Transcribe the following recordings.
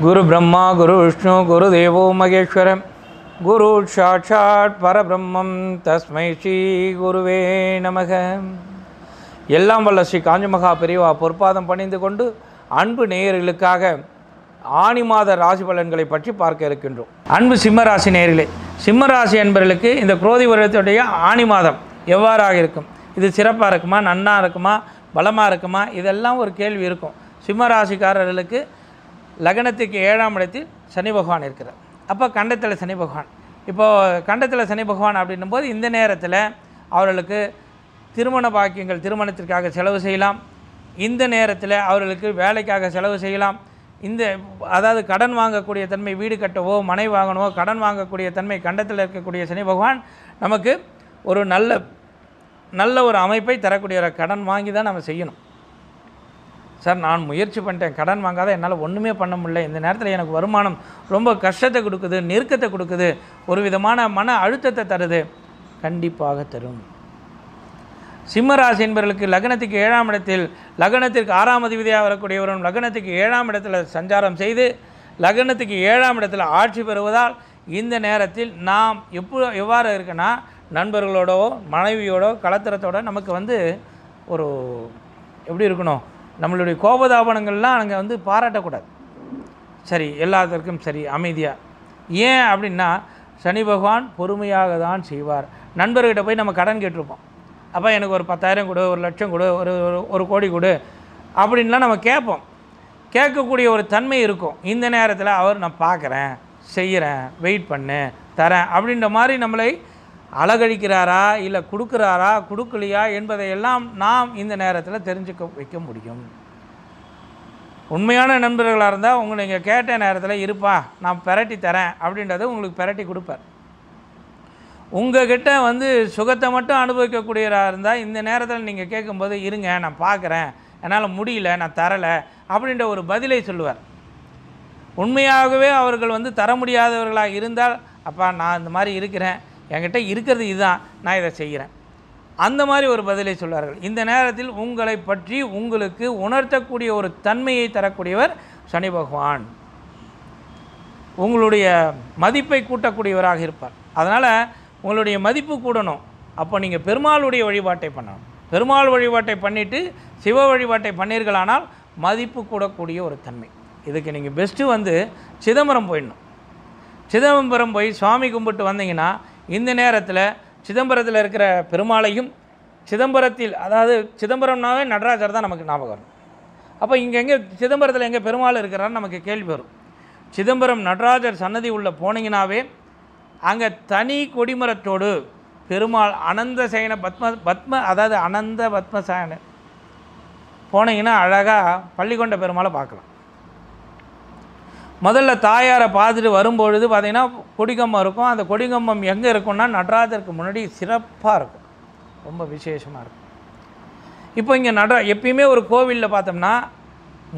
गुरु ब्रह्मा गुरु विष्णु गुरुदेवो महेश्वर गुरु साक्षात् परब्रह्मं तस्मै श्री गुरुवे நமக. எல்லாம் வல்ல ஸ்ரீ காஞ்சி மகா பெரியவா பொற்பாதம் பணிந்து கொண்டு அன்பு நேயர்களுக்காக ஆனி மாத ராசி பலன்களை பற்றி பார்க்க இருக்கின்றோம். அன்பு சிம்மராசி நேயர்களே, சிம்மராசி என்பவர்களுக்கு இந்த குரோதி வருடத்துடைய ஆனி மாதம் எவ்வாறாக இருக்கும்? இது சிறப்பாக இருக்குமா, நன்னா இருக்குமா, பலமாக இருக்குமா? இதெல்லாம் ஒரு கேள்வி இருக்கும். சிம்மராசிக்காரர்களுக்கு லக்னத்துக்கு 7ஆம் இடத்தில் சனி பகவான் இருக்கிறார். அப்போ கண்டத்தில் சனி பகவான். இப்போது கண்டத்தில் சனி பகவான் அப்படின்னும் போது இந்த நேரத்தில் அவர்களுக்கு திருமண பாக்கியங்கள், திருமணத்திற்காக செலவு செய்யலாம். இந்த நேரத்தில் அவர்களுக்கு வேலைக்காக செலவு செய்யலாம். அதாவது கடன் வாங்கக்கூடிய தன்மை, வீடு கட்டவோ மனை வாங்கணுவோ கடன் வாங்கக்கூடிய தன்மை கண்டத்தில் இருக்கக்கூடிய சனி பகவான் நமக்கு ஒரு நல்ல ஒரு அமைப்பை தரக்கூடிய ஒரு கடன் வாங்கி தான் நம்ம செய்யணும். சார், நான் முயற்சி பண்ணிட்டேன், கடன் வாங்காத என்னால் ஒன்றுமே பண்ண முடியல, இந்த நேரத்தில் எனக்கு வருமானம் ரொம்ப கஷ்டத்தை கொடுக்குது, நெருக்கத்தை கொடுக்குது, ஒரு விதமான மன அழுத்தத்தை தருது. கண்டிப்பாக தரும். சிம்மராசி என்பவர்களுக்கு லக்னத்துக்கு 7ஆம் இடத்தில், லக்னத்திற்கு 6ஆம் அதிபதியாக வரக்கூடியவரும் லக்னத்துக்கு 7ஆம் இடத்தில் சஞ்சாரம் செய்து லக்னத்துக்கு 7ஆம் இடத்தில் ஆட்சி பெறுவதால் இந்த நேரத்தில் நாம் எவ்வாறு இருக்குன்னா, நண்பர்களோடோ மனைவியோடோ கலத்திரத்தோட நமக்கு ஒரு எப்படி இருக்கணும், நம்மளுடைய கோபதாபனங்கள்லாம் அங்கே பாராட்டக்கூடாது. சரி, எல்லாத்திற்கும் சரி, அமைதியாக. ஏன் அப்படின்னா சனி பகவான் பொறுமையாக தான் செய்வார். நண்பர்கிட்ட போய் நம்ம கடன் கேட்டிருப்போம். அப்போ எனக்கு ஒரு 10,000 கொடு, 1,00,000 கொடு, ஒரு கோடி கொடு அப்படின்லாம் நம்ம கேட்போம். கேட்கக்கூடிய ஒரு தன்மை இருக்கும். இந்த நேரத்தில் அவர் நான் பார்க்குறேன், செய்கிறேன், வெயிட் பண்ணு, தரேன் அப்படின்ற மாதிரி நம்மளை அலகழிக்கிறாரா, இல்லை கொடுக்குறாரா, கொடுக்கலையா என்பதையெல்லாம் நாம் இந்த நேரத்தில் தெரிஞ்சுக்க வைக்க முடியும். உண்மையான நண்பர்களாக இருந்தால் உங்களை நீங்கள் கேட்ட நேரத்தில் இருப்பா நான் பெரட்டி தரேன் அப்படின்றத உங்களுக்கு பெரட்டி கொடுப்பார். உங்கள்கிட்ட சுகத்தை மட்டும் அனுபவிக்கக்கூடியவராக இருந்தால் இந்த நேரத்தில் நீங்கள் கேட்கும்போது இருங்க நான் பார்க்குறேன், என்னால் முடியல, நான் தரலை அப்படின்ற ஒரு பதிலை சொல்லுவார். உண்மையாகவே அவர்கள் தர முடியாதவர்களாக இருந்தால், அப்பா நான் இந்த மாதிரி இருக்கிறேன், என்கிட்ட இருக்கிறது இதுதான், நான் இதை செய்கிறேன், அந்த மாதிரி ஒரு பதிலை சொல்வார்கள். இந்த நேரத்தில் உங்களை பற்றி உங்களுக்கு உணர்த்தக்கூடிய ஒரு தன்மையை தரக்கூடியவர் சனி பகவான். உங்களுடைய மதிப்பை கூட்டக்கூடியவராக இருப்பார். அதனால் உங்களுடைய மதிப்பு கூடணும். அப்போ நீங்கள் பெருமாளுடைய வழிபாட்டை பண்ணணும். பெருமாள் வழிபாட்டை பண்ணிவிட்டு சிவ வழிபாட்டை பண்ணீர்களானால் மதிப்பு கூடக்கூடிய ஒரு தன்மை. இதுக்கு நீங்கள் பெஸ்ட்டு சிதம்பரம் போயிடணும். சிதம்பரம் போய் சுவாமி கும்பிட்டு வந்தீங்கன்னா இந்த நேரத்தில் சிதம்பரத்தில் இருக்கிற பெருமாளையும், சிதம்பரத்தில், அதாவது சிதம்பரம்னாவே நடராஜர் தான் நமக்கு ஞாபகம் வரும். அப்போ இங்கே எங்கே சிதம்பரத்தில் எங்கே பெருமாள் இருக்கிறான்னு நமக்கு கேள்வி வரும். சிதம்பரம் நடராஜர் சன்னதி உள்ள போனீங்கன்னாவே அங்கே தனி கொடிமரத்தோடு பெருமாள் அனந்த சயன அதாவது அனந்த பத்மசாயன போனீங்கன்னா அழகாக பள்ளிக்கொண்ட பெருமாளை பார்க்கலாம். முதல்ல தாயாரை பார்த்துட்டு வரும்பொழுது பார்த்திங்கன்னா கொடிகம்பம் இருக்கும். அந்த கொடிகம்பம் எங்கே இருக்கும்னா நடராஜருக்கு முன்னாடி சிறப்பாக இருக்கும், ரொம்ப விசேஷமாக இருக்கும். இப்போ இங்கே எப்பயுமே ஒரு கோவிலில் பார்த்தோம்னா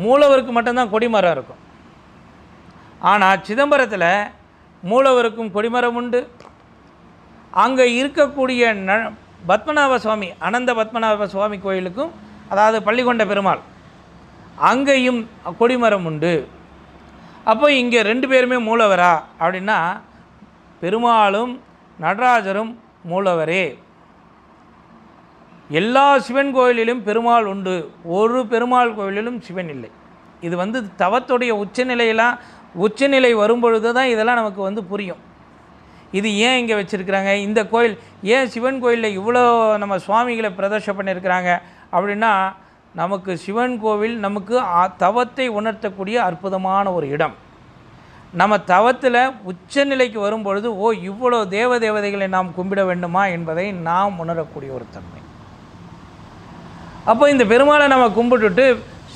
மூலவருக்கு மட்டும்தான் கொடிமரம் இருக்கும். ஆனால் சிதம்பரத்தில் மூலவருக்கும் கொடிமரம் உண்டு. அங்கே இருக்கக்கூடிய பத்மநாப சுவாமி, அனந்த பத்மநாப சுவாமி கோயிலுக்கும், அதாவது பள்ளிக்கொண்ட பெருமாள், அங்கேயும் கொடிமரம் உண்டு. அப்போ இங்கே 2 பேருமே மூலவரா அப்படின்னா பெருமாளும் நடராஜரும் மூலவரே. எல்லா சிவன் கோயிலிலும் பெருமாள் உண்டு, ஒரு பெருமாள் கோயிலிலும் சிவன் இல்லை. இது தவத்துடைய உச்சநிலை வரும்பொழுது தான் இதெல்லாம் நமக்கு புரியும். இது ஏன் இங்கே வச்சுருக்கிறாங்க, இந்த கோயில் ஏன் சிவன் கோயிலில் இவ்வளோ நம்ம சுவாமிகளை பிரதர்ஷனம் பண்ணியிருக்கிறாங்க அப்படின்னா, நமக்கு சிவன் கோவில் நமக்கு தவத்தை உணர்த்தக்கூடிய அற்புதமான ஒரு இடம். நம்ம தவத்தில் உச்சநிலைக்கு வரும்பொழுது இவ்வளோ தேவதைகளை நாம் கும்பிட வேண்டுமா என்பதை நாம் உணரக்கூடிய ஒரு தன்மை. அப்போ இந்த பெருமாளை நம்ம கும்பிட்டுட்டு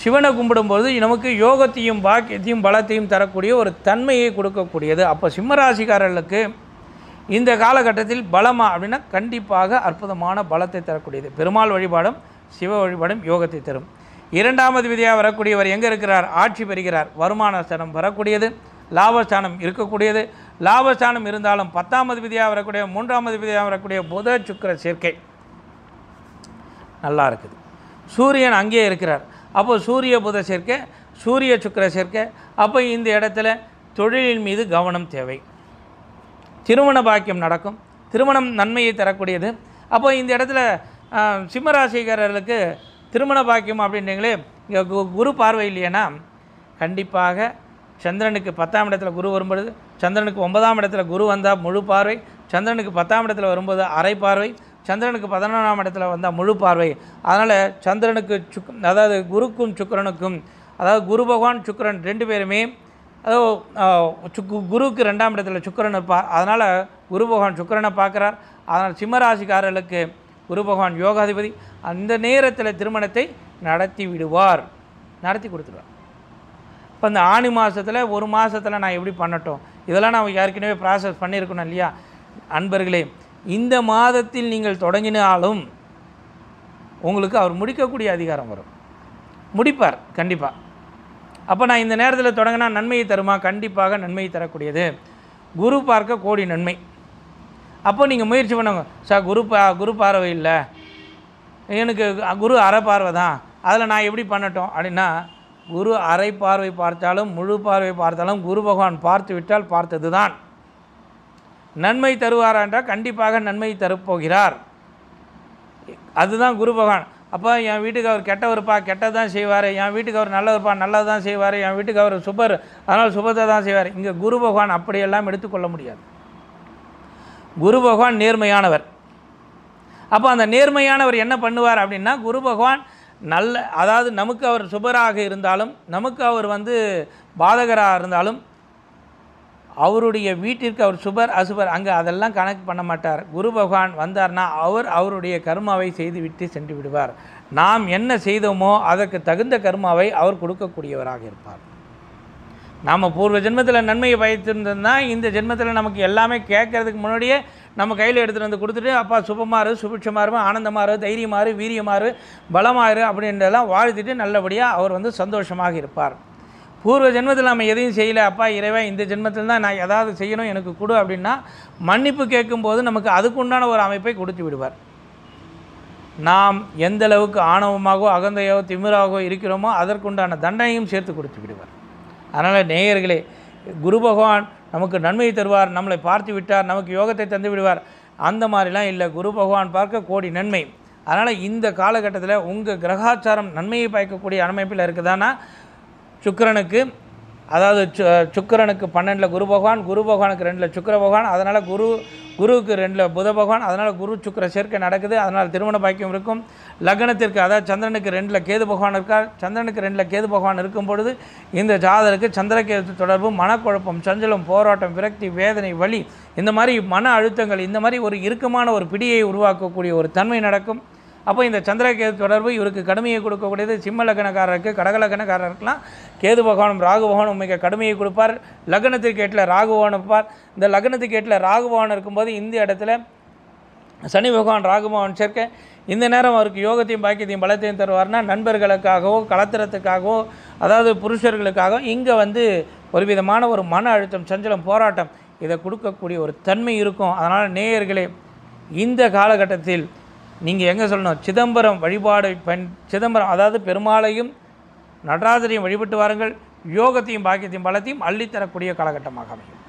சிவனை கும்பிடும்போது நமக்கு யோகத்தையும் பாக்கியத்தையும் பலத்தையும் தரக்கூடிய ஒரு தன்மையை கொடுக்கக்கூடியது. அப்போ சிம்மராசிக்காரர்களுக்கு இந்த காலகட்டத்தில் பலமா அப்படின்னா கண்டிப்பாக அற்புதமான பலத்தை தரக்கூடியது. பெருமாள் வழிபாடும் சிவ வழிபாடும் யோகத்தை தரும். 2ஆம் அதிபதியாக வரக்கூடியவர் எங்கே இருக்கிறார்? ஆட்சி பெறுகிறார். வருமான ஸ்தானம் வரக்கூடியது, லாபஸ்தானம் இருக்கக்கூடியது. லாபஸ்தானம் இருந்தாலும் 10ஆம் அதிபதியாக வரக்கூடிய 3ஆம் அதிபதியாக வரக்கூடிய புத சுக்கிர சேர்க்கை நல்லா இருக்குது. சூரியன் அங்கேயே இருக்கிறார். அப்போ சூரிய புத சேர்க்கை சூரிய சுக்கிர சேர்க்கை. அப்போ இந்த இடத்துல தொழிலின் மீது கவனம் தேவை. திருமண பாக்கியம் நடக்கும். திருமணம் நன்மையை தரக்கூடியது. அப்போ இந்த இடத்துல சிம்மராசிக்காரர்களுக்கு திருமண பாக்கியம் அப்படின்றீங்களே, இங்கே குரு பார்வை இல்லையேன்னா கண்டிப்பாக சந்திரனுக்கு 10ஆம் இடத்துல குரு வரும்பொழுது, சந்திரனுக்கு 9ஆம் இடத்துல குரு வந்தால் முழு பார்வை, சந்திரனுக்கு 10ஆம் இடத்துல வரும்போது அரை பார்வை, சந்திரனுக்கு 11ஆம் இடத்துல வந்தால் முழு பார்வை. அதனால் சந்திரனுக்கு அதாவது குருக்கும் சுக்கிரனுக்கும், அதாவது குரு பகவான் சுக்கிரன் 2 பேருமே, அதாவது குருவுக்கு 2ஆம் இடத்துல சுக்கிரன் இருப்பார். அதனால் குரு பகவான் சுக்கிரனை பார்க்குறார். அதனால் சிம்மராசிக்காரர்களுக்கு குரு பகவான் யோகாதிபதி. அந்த நேரத்தில் திருமணத்தை நடத்தி விடுவார், நடத்தி கொடுத்துருவார். இப்போ இந்த ஆணி மாதத்தில் ஒரு மாதத்தில் நான் எப்படி பண்ணட்டும், இதெல்லாம் நான் ஏற்கனவே ப்ராசஸ் பண்ணியிருக்கணும் இல்லையா? அன்பர்களே, இந்த மாதத்தில் நீங்கள் தொடங்கினாலும் உங்களுக்கு அவர் முடிக்கக்கூடிய அதிகாரம் வரும், முடிப்பார் கண்டிப்பாக. அப்போ நான் இந்த நேரத்தில் தொடங்கினா நன்மையை தருமா? கண்டிப்பாக நன்மையை தரக்கூடியது. குரு பார்க்க கோடி நன்மை. அப்போ நீங்கள் முயற்சி பண்ணுங்க. சார் குரு பார்வை இல்லை, எனக்கு குரு அரை பார்வை தான், அதில் நான் எப்படி பண்ணட்டும் அப்படின்னா, குரு அரை பார்வை பார்த்தாலும் முழு பார்வை பார்த்தாலும் குரு பகவான் பார்த்து விட்டால் பார்த்தது தான். நன்மை தருவாரா என்றால் கண்டிப்பாக நன்மை தரப்போகிறார். அதுதான் குரு பகவான். அப்போ என் வீட்டுக்கு அவர் கெட்டவருப்பா, கெட்டது தான் செய்வார், என் வீட்டுக்கு அவர் நல்லவருப்பா, நல்லது தான் செய்வார், என் வீட்டுக்கு அவர் சுபர், அதனால் சுபத்தை தான் செய்வார். இங்கே குரு பகவான் அப்படியெல்லாம் எடுத்துக்கொள்ள முடியாது. குரு பகவான் நேர்மையானவர். அப்போ அந்த நேர்மையானவர் என்ன பண்ணுவார் அப்படின்னா, குரு பகவான் நல்ல, அதாவது நமக்கு அவர் சுபராக இருந்தாலும், நமக்கு அவர் பாதகராக இருந்தாலும், அவருடைய வீட்டிற்கு அவர் சுபர் அசுபர் அங்கே அதெல்லாம் கணக்கு பண்ண மாட்டார். குரு பகவான் வந்தார்னா அவருடைய கர்மாவை செய்துவிட்டு சென்று விடுவார். நாம் என்ன செய்தோமோ அதற்கு தகுந்த கர்மாவை அவர் கொடுக்கக்கூடியவராக இருப்பார். நாம் பூர்வ ஜென்மத்தில் நன்மையை பயத்திருந்தோம்னா இந்த ஜென்மத்தில் நமக்கு எல்லாமே கேட்கறதுக்கு முன்னாடியே நம்ம கையில் எடுத்துகிட்டு வந்து கொடுத்துட்டு, அப்பா சுபமாறு, சுபிட்சமாறு, ஆனந்தமாறு, தைரியமாறு, வீரியமாறு, பலமாறு அப்படின்றதெல்லாம் வாழ்த்துட்டு நல்லபடியாக அவர் சந்தோஷமாக இருப்பார். பூர்வ ஜென்மத்தில் நம்ம எதையும் செய்யலை, அப்பா இறைவா இந்த ஜென்மத்தில் தான் நான் ஏதாவது செய்யணும் எனக்கு கொடு அப்படின்னா மன்னிப்பு கேட்கும்போது நமக்கு அதுக்குண்டான ஒரு அமைப்பை கொடுத்து விடுவார். நாம் எந்த அளவுக்கு ஆணவமாகவோ அகந்தையோ திமிராகவோ இருக்கிறோமோ அதற்குண்டான தண்டனையும் சேர்த்து கொடுத்து விடுவார். அதனால் நேயர்களே, குரு பகவான் நமக்கு நன்மையை தருவார், நம்மளை பார்த்து விட்டார், நமக்கு யோகத்தை தந்து விடுவார், அந்த மாதிரிலாம் இல்லை. குரு பகவான் பார்க்க கோடி நன்மை. அதனால் இந்த காலகட்டத்தில் உங்கள் கிரகாச்சாரம் நன்மையை பயக்கக்கூடிய அமைப்பில் இருக்குதானா, சுக்கிரனுக்கு, அதாவது சுக்கிரனுக்கு 12 குரு பகவான், குரு பகவானுக்கு 2 சுக்கிர பகவான், அதனால் குருவுக்கு 2 புத பகவான், அதனால் குரு சுக்கிர சேர்க்கை நடக்குது. அதனால் திருமண பாக்கியம் இருக்கும். லக்னத்திற்கு, அதாவது சந்திரனுக்கு 2 கேது பகவான் இருக்கார். சந்திரனுக்கு 2 கேது பகவான் இருக்கும் பொழுது இந்த ஜாதகருக்கு சந்திரகேது தொடர்பு, மனக்குழப்பம், சஞ்சலம், போராட்டம், விரக்தி, வேதனை, வலி, இந்த மாதிரி மன அழுத்தங்கள், இந்த மாதிரி ஒரு இறுக்கமான ஒரு பிடியை உருவாக்கக்கூடிய ஒரு தன்மை நடக்கும். அப்போ இந்த சந்திரகேது தொடர்பு இவருக்கு கடுமையை கொடுக்கக்கூடியது. சிம்ம லக்னக்காரருக்கு, கடக லக்னக்காரருக்குலாம் கேது பகவானும் ராகு பகவானும் மிக கடுமையை கொடுப்பார். லக்னத்துக்கு ஏட்டில் ராகு பகவான் இருப்பார். இந்த லக்னத்துக்கு ஏட்டில் ராகு பகவான் இருக்கும்போது இந்த இடத்துல சனி பகவான் ராகு பகவான் சேர்க்க இந்த நேரம் அவருக்கு யோகத்தையும் பாக்கியத்தையும் பலத்தையும் தருவார்னா நண்பர்களுக்காகவோ கலத்திரத்துக்காகவோ, அதாவது புருஷர்களுக்காகவோ இங்கே ஒரு விதமான ஒரு மன அழுத்தம், சஞ்சலம், போராட்டம் இதை கொடுக்கக்கூடிய ஒரு தன்மை இருக்கும். அதனால் நேயர்களே, இந்த காலகட்டத்தில் நீங்கள் எங்கே சொல்லணும், சிதம்பரம் வழிபாடு சிதம்பரம், அதாவது பெருமாளையும் நடராஜரையும் வழிபட்டு வாருங்கள். யோகத்தையும் பாக்கியத்தையும் பலத்தையும் அள்ளித்தரக்கூடிய காலகட்டமாக அமையும்.